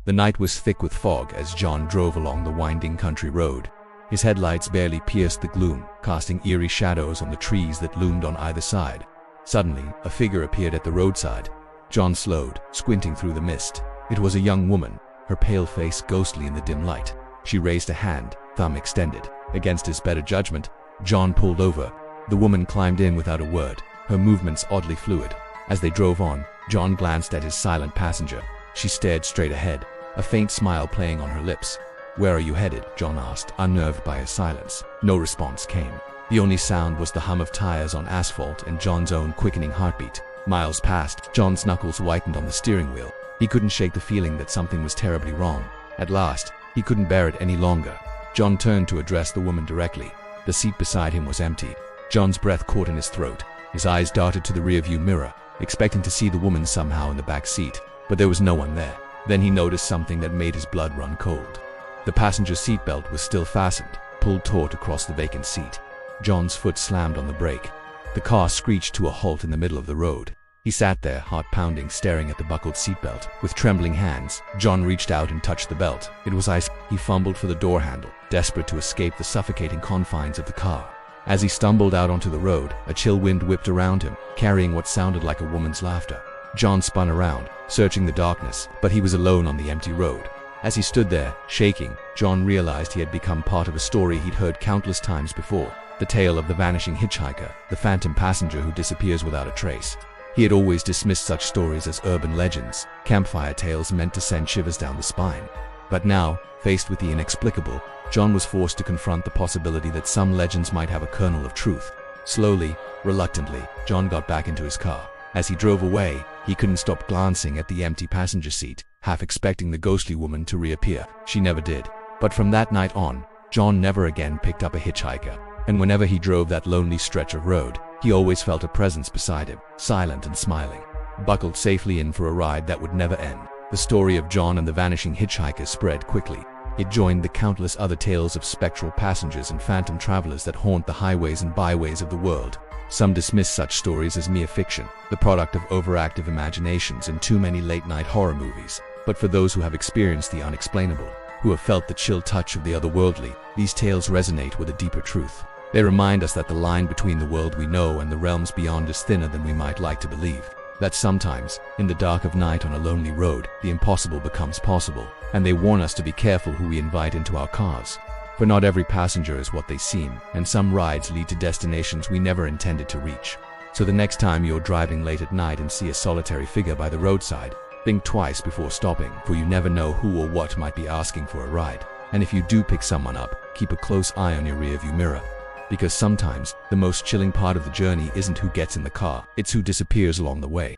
The night was thick with fog as John drove along the winding country road. His headlights barely pierced the gloom, casting eerie shadows on the trees that loomed on either side. Suddenly, a figure appeared at the roadside. John slowed, squinting through the mist. It was a young woman, her pale face ghostly in the dim light. She raised a hand, thumb extended. Against his better judgment, John pulled over. The woman climbed in without a word, her movements oddly fluid. As they drove on, John glanced at his silent passenger. She stared straight ahead, a faint smile playing on her lips. "Where are you headed?" John asked, unnerved by his silence. No response came. The only sound was the hum of tires on asphalt and John's own quickening heartbeat. Miles passed, John's knuckles whitened on the steering wheel. He couldn't shake the feeling that something was terribly wrong. At last, he couldn't bear it any longer. John turned to address the woman directly. The seat beside him was empty. John's breath caught in his throat. His eyes darted to the rearview mirror, expecting to see the woman somehow in the back seat. But there was no one there. Then he noticed something that made his blood run cold. The passenger seatbelt was still fastened, pulled taut across the vacant seat. John's foot slammed on the brake. The car screeched to a halt in the middle of the road. He sat there, heart pounding, staring at the buckled seatbelt. With trembling hands, John reached out and touched the belt. It was ice. He fumbled for the door handle, desperate to escape the suffocating confines of the car. As he stumbled out onto the road, a chill wind whipped around him, carrying what sounded like a woman's laughter. John spun around, searching the darkness, but he was alone on the empty road. As he stood there, shaking, John realized he had become part of a story he'd heard countless times before. The tale of the vanishing hitchhiker, the phantom passenger who disappears without a trace. He had always dismissed such stories as urban legends, campfire tales meant to send shivers down the spine. But now, faced with the inexplicable, John was forced to confront the possibility that some legends might have a kernel of truth. Slowly, reluctantly, John got back into his car. As he drove away, he couldn't stop glancing at the empty passenger seat, half expecting the ghostly woman to reappear. She never did. But from that night on, John never again picked up a hitchhiker. And whenever he drove that lonely stretch of road, he always felt a presence beside him, silent and smiling, buckled safely in for a ride that would never end. The story of John and the vanishing hitchhiker spread quickly. It joined the countless other tales of spectral passengers and phantom travelers that haunt the highways and byways of the world. Some dismiss such stories as mere fiction, the product of overactive imaginations and too many late-night horror movies. But for those who have experienced the unexplainable, who have felt the chill touch of the otherworldly, these tales resonate with a deeper truth. They remind us that the line between the world we know and the realms beyond is thinner than we might like to believe. That sometimes, in the dark of night on a lonely road, the impossible becomes possible, and they warn us to be careful who we invite into our cars. For not every passenger is what they seem, and some rides lead to destinations we never intended to reach. So the next time you're driving late at night and see a solitary figure by the roadside, think twice before stopping, for you never know who or what might be asking for a ride. And if you do pick someone up, keep a close eye on your rearview mirror. Because sometimes, the most chilling part of the journey isn't who gets in the car, it's who disappears along the way.